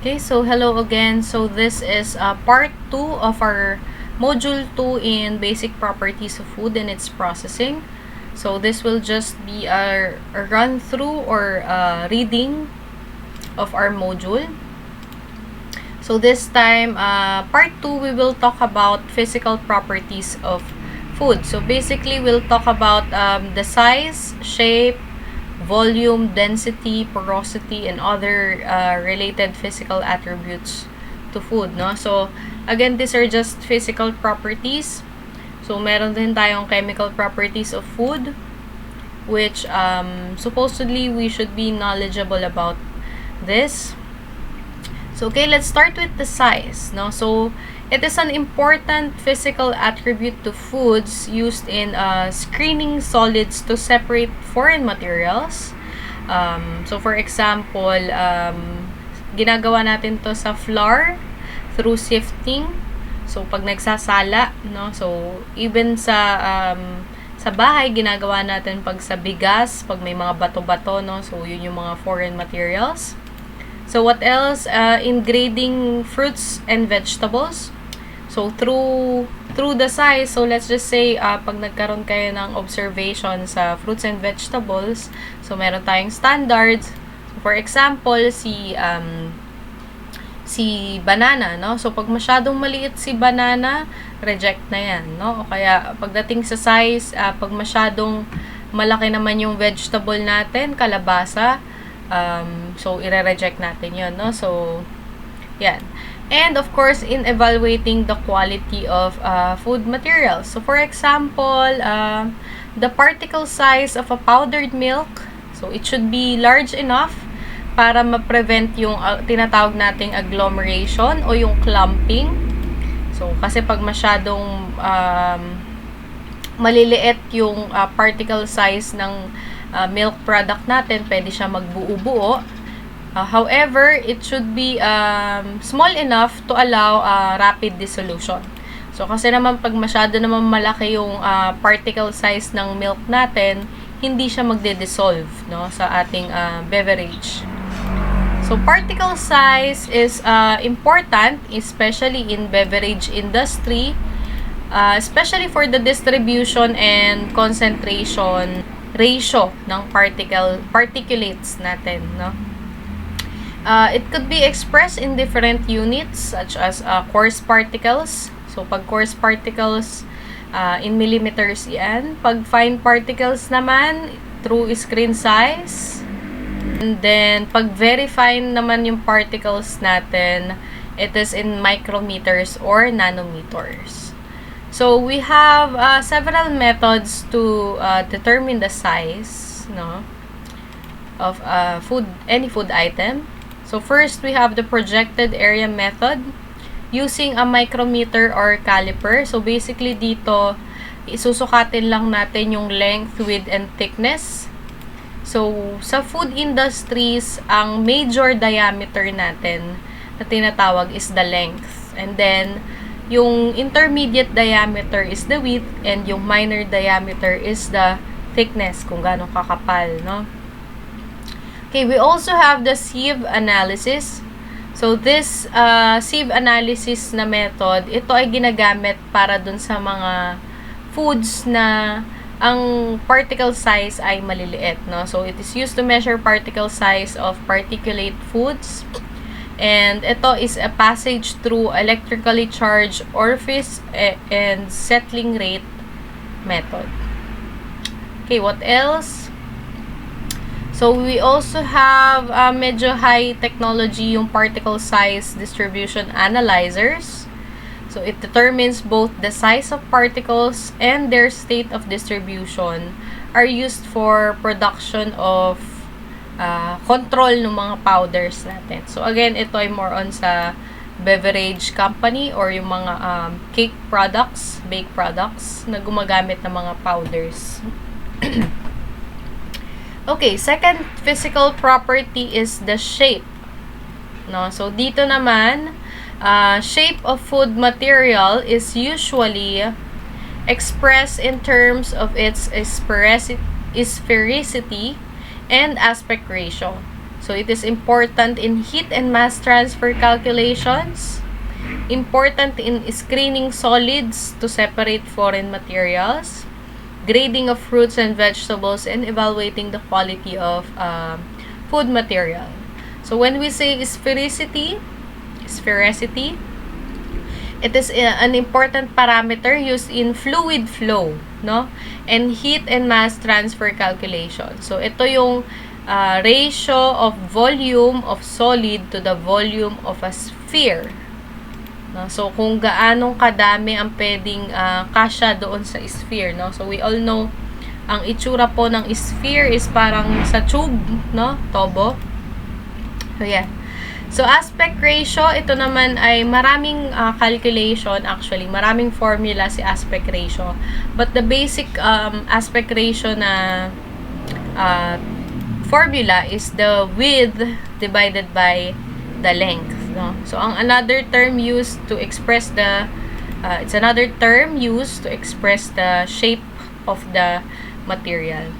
Okay, so hello again. So this is part 2 of our module 2 in basic properties of food and its processing. So this will just be a run through or reading of our module. So this time, part 2, we will talk about physical properties of food. So basically, we'll talk about the size, shape, volume, density, porosity, and other related physical attributes to food, no? So, again, these are just physical properties. So, meron din tayong chemical properties of food, which supposedly we should be knowledgeable about this. So, okay, let's start with the size, no? So, it is an important physical attribute to foods used in screening solids to separate foreign materials. So, for example, ginagawa natin to sa flour through sifting. So, pag nagsasala, no? So, even sa bahay, ginagawa natin pag sa bigas, pag may mga bato-bato, no? So, yun yung mga foreign materials. So, what else? In grading fruits and vegetables. So, through the size, so let's just say, pag nagkaroon kayo ng observation sa fruits and vegetables, so meron tayong standards. So, for example, si banana, no? So, pag masyadong maliit si banana, reject na yan, no? O kaya, pagdating sa size, pag masyadong malaki naman yung vegetable natin, kalabasa, so, ire-reject natin yun, no? So, yan. And, of course, in evaluating the quality of food materials. So, for example, the particle size of a powdered milk, so, it should be large enough para ma-prevent yung tinatawag nating agglomeration o yung clumping. So, kasi pag masyadong maliliit yung particle size ng milk product natin, pwede siya magbuo-buo. However, it should be small enough to allow rapid dissolution. So, kasi naman pag masyado naman malaki yung particle size ng milk natin, hindi siya magde-dissolve, no, sa ating beverage. So, particle size is important, especially in beverage industry, especially for the distribution and concentration ratio ng particulates natin, no? It could be expressed in different units such as coarse particles. So, pag coarse particles, in millimeters yan. Pag fine particles naman, through screen size. And then, pag very fine naman yung particles natin, it is in micrometers or nanometers. So, we have several methods to determine the size, no, of any food item. So, first, we have the projected area method using a micrometer or caliper. So, basically, dito, isusukatin lang natin yung length, width, and thickness. So, sa food industries, ang major diameter natin na tinatawag is the length. And then, yung intermediate diameter is the width, and yung minor diameter is the thickness, kung gaano kakapal, no? Okay, we also have the sieve analysis. So, this sieve analysis na method, ito ay ginagamit para dun sa mga foods na ang particle size ay maliliit, no? So, it is used to measure particle size of particulate foods. And ito is a passage through electrically charged orifice and settling rate method. Okay, what else? So, we also have medyo high technology yung particle size distribution analyzers. So, it determines both the size of particles and their state of distribution are used for production of control ng mga powders natin. So, again, ito ay more on sa beverage company or yung mga cake products, bake products na gumagamit ng mga powders. Okay, second physical property is the shape. No? So, dito naman, shape of food material is usually expressed in terms of its sphericity and aspect ratio. So, it is important in heat and mass transfer calculations, important in screening solids to separate foreign materials, grading of fruits and vegetables, and evaluating the quality of food material. So, when we say sphericity, it is an important parameter used in fluid flow, no? And heat and mass transfer calculation. So, ito yung ratio of volume of solid to the volume of a sphere. No? So, kung gaanong kadami ang pwedeng kasya doon sa sphere, no? So, we all know, ang itsura po ng sphere is parang sa tube, no? Tobo. So, yeah. So, aspect ratio, ito naman ay maraming calculation, actually. Maraming formula si aspect ratio. But the basic aspect ratio na formula is the width divided by the length. No? So, ang another term used to express the, it's another term used to express the shape of the material.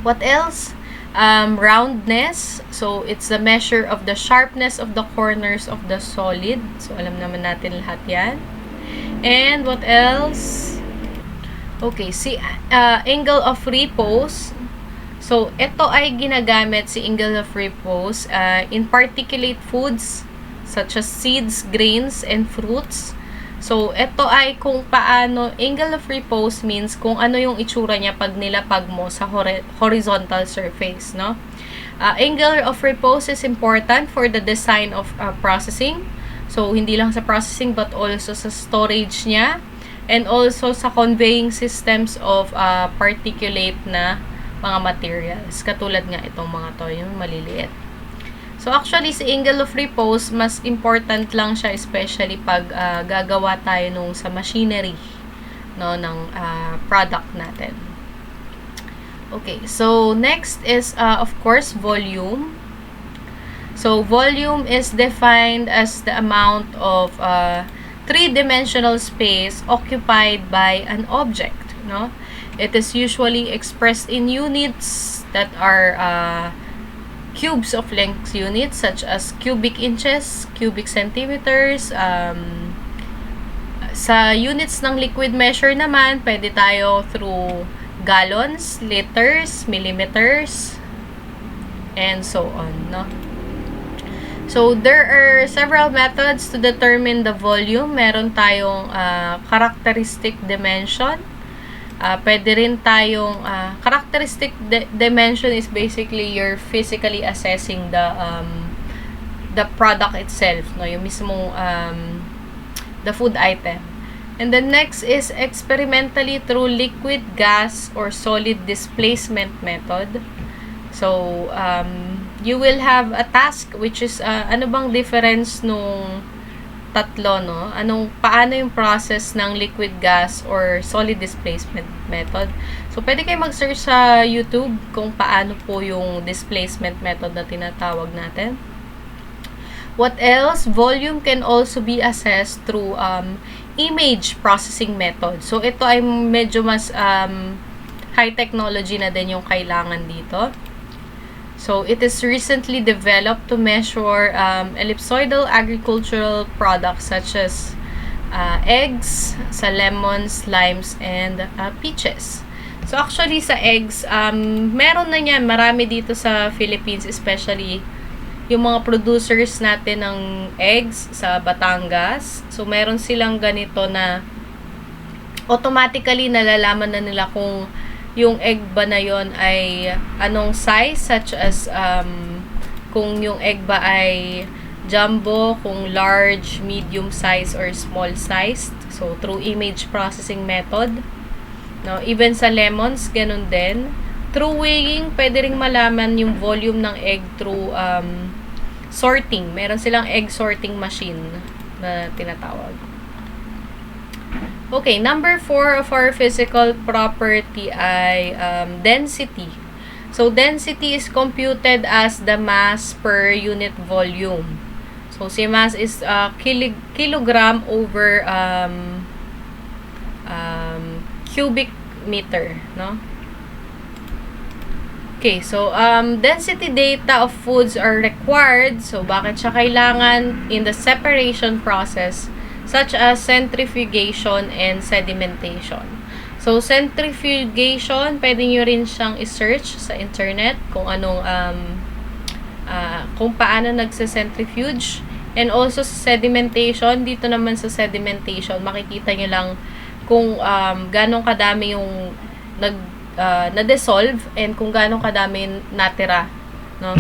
What else? Roundness. So, it's the measure of the sharpness of the corners of the solid. So, alam naman natin lahat yan. And what else? Okay, si angle of repose. So, ito ay ginagamit si angle of repose in particulate foods such as seeds, grains, and fruits. So, ito ay kung paano, angle of repose means kung ano yung itsura niya pag nilapag mo sa horizontal surface, no? Angle of repose is important for the design of processing. So, hindi lang sa processing but also sa storage niya and also sa conveying systems of particulate na mga materials. Katulad nga itong mga to, yung maliliit. So, actually, si angle of repose, mas important lang siya, especially pag gagawa tayo nung sa machinery, no, ng product natin. Okay, so, next is, of course, volume. So, volume is defined as the amount of three-dimensional space occupied by an object, no? It is usually expressed in units that are cubes of length units such as cubic inches, cubic centimeters. Sa units ng liquid measure naman, pwede tayo through gallons, liters, millimeters, and so on, no? So, there are several methods to determine the volume. Meron tayong characteristic dimension. Pwede rin tayong characteristic dimension is basically you're physically assessing the product itself, no, yung mismong the food item. And the next is experimentally through liquid, gas, or solid displacement method. So, you will have a task which is ano bang difference nung tatlo, no? Paano yung process ng liquid, gas, or solid displacement method. So, pwede kayo mag-search sa YouTube kung paano po yung displacement method na tinatawag natin. What else? Volume can also be assessed through image processing method. So, ito ay medyo mas high technology na din yung kailangan dito. So, it is recently developed to measure ellipsoidal agricultural products such as eggs, sa lemons, limes, and peaches. So, actually, sa eggs, meron na yan. Marami dito sa Philippines, especially yung mga producers natin ng eggs sa Batangas. So, meron silang ganito na automatically nalalaman na nila kung yung egg ba na yon ay anong size, such as kung yung egg ba ay jumbo, kung large, medium size, or small sized. So, through image processing method. No? Even sa lemons, ganun din. Through weighing, pwede ring malaman yung volume ng egg through sorting. Meron silang egg sorting machine na tinatawag. Okay, number 4 of our physical property ay density. So, density is computed as the mass per unit volume. So, si mass is kilogram over cubic meter, no? Okay, so density data of foods are required. So bakit siya kailangan? In the separation process such as centrifugation and sedimentation. So centrifugation, pwede nyo rin siyang i-search sa internet kung anong kung paano nagse-centrifuge. And also sa sedimentation, dito naman sa sedimentation, makikita nyo lang kung ganong kadami yung na-dissolve and kung gaano kadami natira, no?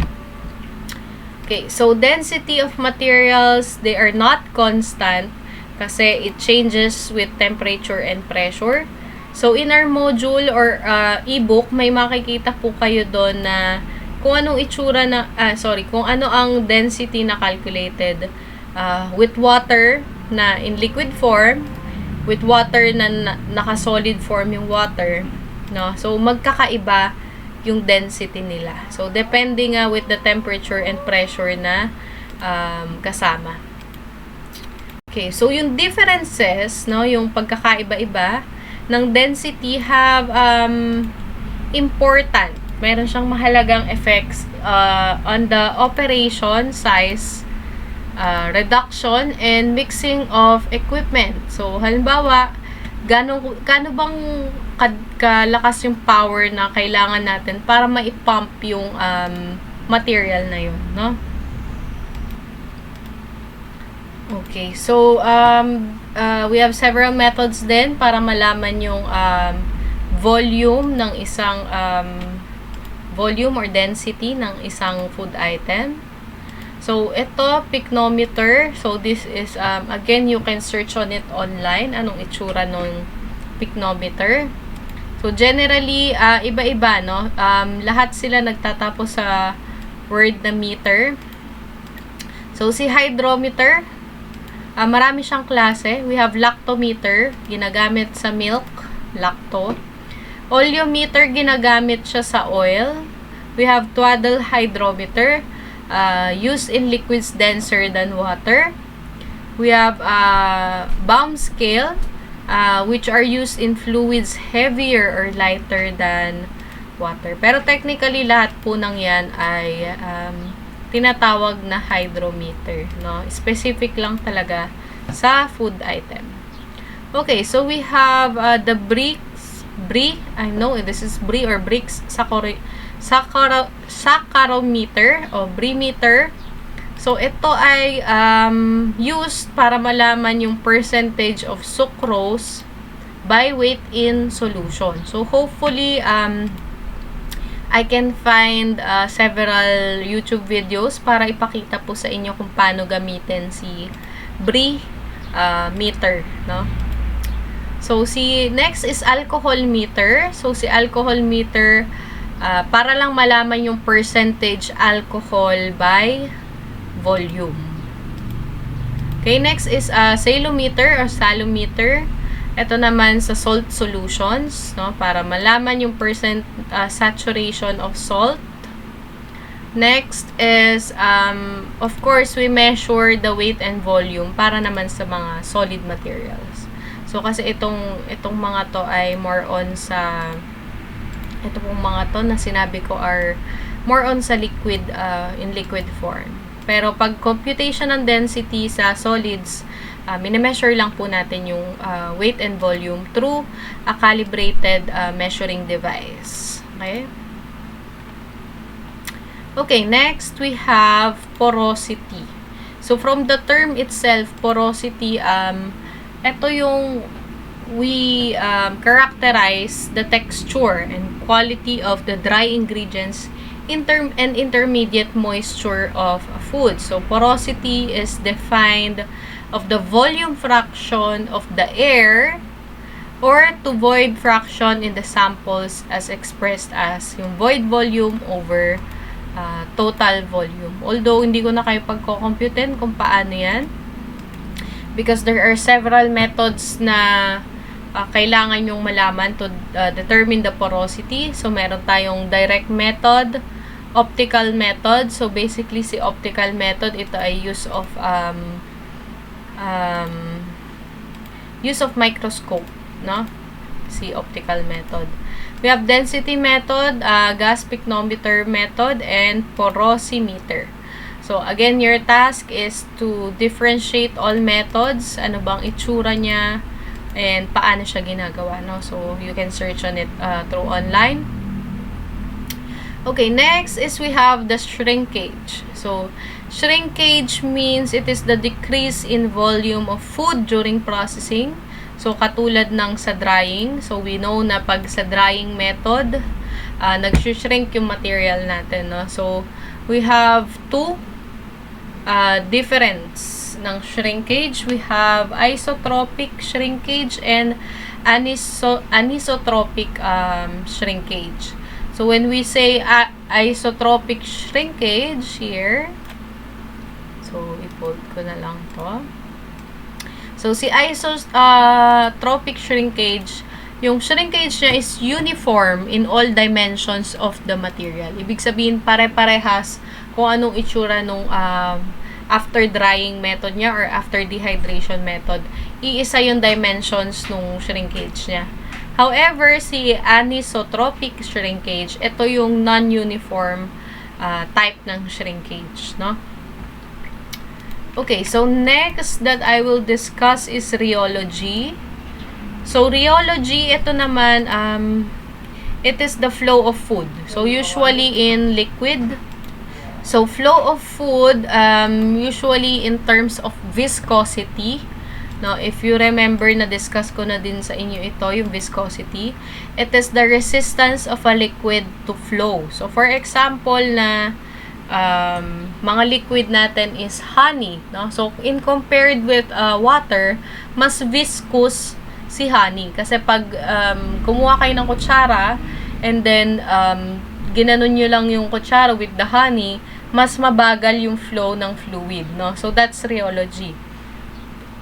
Okay, so density of materials, they are not constant kasi it changes with temperature and pressure. So in our module or ebook, may makikita po kayo doon na kung anong itsura na kung ano ang density na calculated with water na in liquid form, with water na naka-solid form yung water, no? So magkakaiba yung density nila. So depending with the temperature and pressure na kasama. Okay, so yung differences, no, yung pagkakaiba-iba ng density have important. Meron siyang mahalagang effects on the operation, size, reduction, and mixing of equipment. So halimbawa, gaano bang kalakas yung power na kailangan natin para maipump yung material na yun, no? Okay, so we have several methods din para malaman yung volume ng isang volume or density ng isang food item. So ito, pycnometer. So this is again, you can search on it online, anong itsura ng pycnometer. So generally iba-iba, no? Lahat sila nagtatapos sa word na meter. So si hydrometer, marami siyang klase. We have lactometer, ginagamit sa milk, lacto. Oleometer, ginagamit siya sa oil. We have twaddle hydrometer, used in liquids denser than water. We have Baum scale, which are used in fluids heavier or lighter than water. Pero technically, lahat po ng yan ay tinatawag na hydrometer, no? Specific lang talaga sa food item. Okay, so we have the bricks, I know this is brie or bricks, saccharometer o briemeter. So ito ay used para malaman yung percentage of sucrose by weight in solution. So hopefully I can find several YouTube videos para ipakita po sa inyo kung paano gamitin si brie meter, no? So next is alcohol meter. So si alcohol meter para lang malaman yung percentage alcohol by volume. Okay, next is salometer or salometer. Ito naman sa salt solutions, no, para malaman yung saturation of salt. Next is of course we measure the weight and volume para naman sa mga solid materials. So kasi itong mga to ay more on sa ito pong mga to na sinabi ko are more on sa liquid in liquid form. Pero pag computation ng density sa solids, mini-measure lang po natin yung weight and volume through a calibrated measuring device. Okay? Okay, next we have porosity. So from the term itself, porosity, ito yung we characterize the texture and quality of the dry ingredients and intermediate moisture of food. So porosity is defined of the volume fraction of the air or to void fraction in the samples as expressed as yung void volume over total volume. Although hindi ko na kayo pagko-computein kung paano yan, because there are several methods na kailangan yung malaman to determine the porosity. So meron tayong direct method, optical method. So basically si optical method, ito ay use of microscope, no? Si optical method. We have density method, gas pycnometer method, and porosimeter. So, again, your task is to differentiate all methods. Ano bang itsura niya and paano siya ginagawa, no? So, you can search on it through online. Okay, next is we have the shrinkage. So, shrinkage means it is the decrease in volume of food during processing. So, katulad ng sa drying. So, we know na pag sa drying method, nag-shrink yung material natin, no? So, we have two difference ng shrinkage. We have isotropic shrinkage and anisotropic shrinkage. So, when we say isotropic shrinkage here, so, i-fold ko na lang to. So, si isotropic shrinkage, yung shrinkage niya is uniform in all dimensions of the material. Ibig sabihin, pare-parehas kung anong itsura nung after drying method niya or after dehydration method. Iisa yung dimensions nung shrinkage niya. However, si anisotropic shrinkage, ito yung non-uniform type ng shrinkage, no? Okay, so next that I will discuss is rheology. So, rheology, ito naman, it is the flow of food. So, usually in liquid. So, flow of food, usually in terms of viscosity. No, if you remember, na-discuss ko na din sa inyo ito, yung viscosity. It is the resistance of a liquid to flow. So, for example, na mga liquid natin is honey. No? So, in compared with water, mas viscous si honey. Kasi pag kumuha kayo ng kutsara, and then, ginanon nyo lang yung kutsara with the honey, mas mabagal yung flow ng fluid. No? So, that's rheology.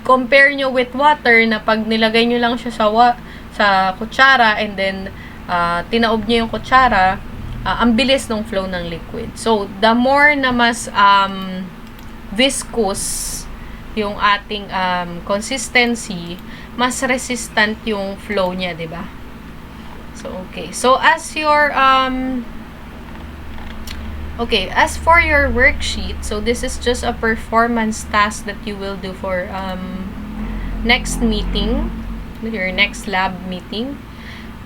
Compare nyo with water na pag nilagay nyo lang siya sa kutsara and then tinaob nyo yung kutsara, ang bilis ng flow ng liquid. So, the more na mas viscous yung ating consistency, mas resistant yung flow niya, di ba? So, okay. So, as for your worksheet, so this is just a performance task that you will do for next meeting, your next lab meeting.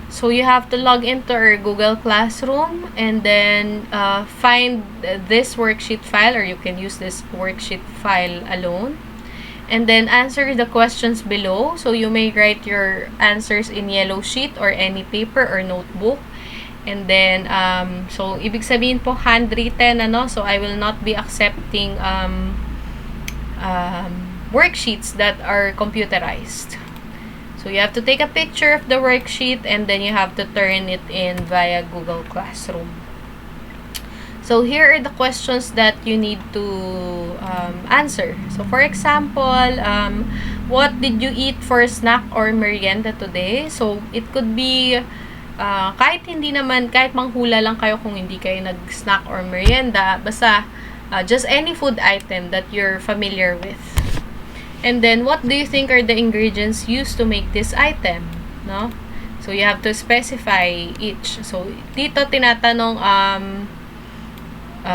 So, you have to log into our Google Classroom and then find this worksheet file, or you can use this worksheet file alone. And then answer the questions below. So, you may write your answers in yellow sheet or any paper or notebook. And then, so, ibig sabihin po, handwritten, ano? So, I will not be accepting worksheets that are computerized. So, you have to take a picture of the worksheet and then you have to turn it in via Google Classroom. So, here are the questions that you need to answer. So, for example, what did you eat for snack or merienda today? So, it could be kahit manghula lang kayo kung hindi kayo nag-snack or merienda, basta just any food item that you're familiar with. And then, what do you think are the ingredients used to make this item? No? So, you have to specify each. So, dito tinatanong,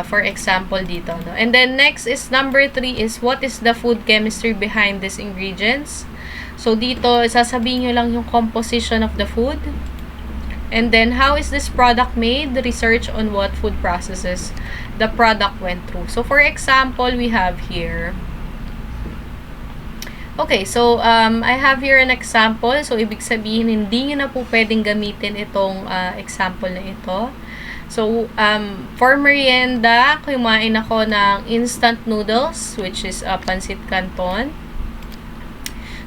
for example, dito. No? And then, next is number 3 is, what is the food chemistry behind these ingredients? So, dito, sasabihin nyo lang yung composition of the food. And then, how is this product made? Research on what food processes the product went through. So, for example, we have here. Okay, so, I have here an example. So, ibig sabihin, hindi nyo na po pwedeng gamitin itong example na ito. So, for merienda, kumain ako ng instant noodles, which is pancit canton.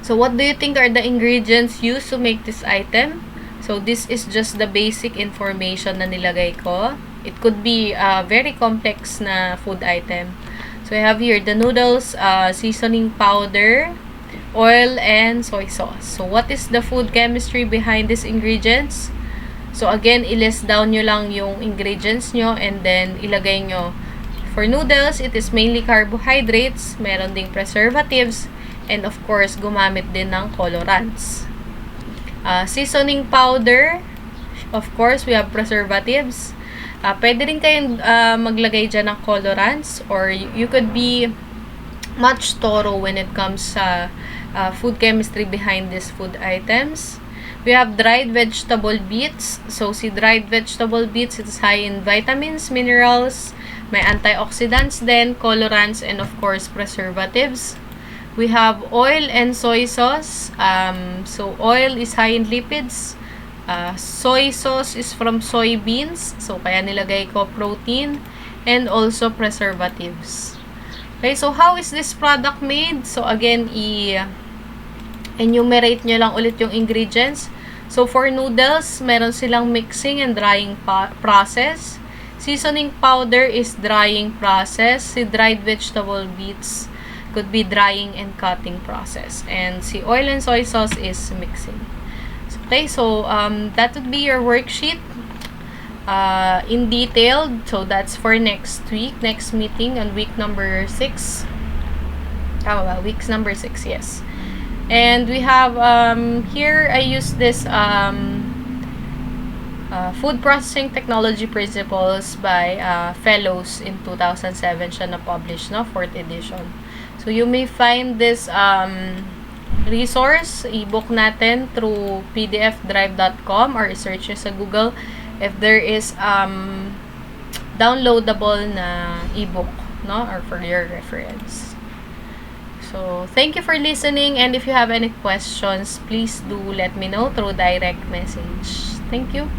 So, what do you think are the ingredients used to make this item? So, this is just the basic information na nilagay ko. It could be a very complex na food item. So, I have here the noodles, seasoning powder, oil, and soy sauce. So, what is the food chemistry behind these ingredients? So, again, i-list down nyo lang yung ingredients nyo and then ilagay nyo. For noodles, it is mainly carbohydrates, meron ding preservatives, and of course, gumamit din ng colorants. Seasoning powder, Of course, we have preservatives. Pwede rin kayong maglagay dyan ng colorants, or you could be much thorough when it comes sa food chemistry behind these food items. We have dried vegetable beets. So, si dried vegetable beets, it's high in vitamins, minerals, may antioxidants then, colorants, and of course, preservatives. We have oil and soy sauce. So, oil is high in lipids. Soy sauce is from soybeans. So, kaya nilagay ko protein and also preservatives. Okay, so how is this product made? So, again, enumerate nyo lang ulit yung ingredients. So, for noodles, meron silang mixing and drying process. Seasoning powder is drying process. Si dried vegetable beets could be drying and cutting process. And si oil and soy sauce is mixing. Okay, so that would be your worksheet in detail. So that's for next week, next meeting on week number 6. Weeks number 6, yes. And we have here I use this Food Processing Technology Principles by Fellows in 2007 siya na-publish, no? 4th edition. So you may find this resource, ebook natin through pdfdrive.com or search nyo sa Google if there is downloadable na ebook, no, or for your reference. So, thank you for listening, and if you have any questions, please do let me know through direct message. Thank you.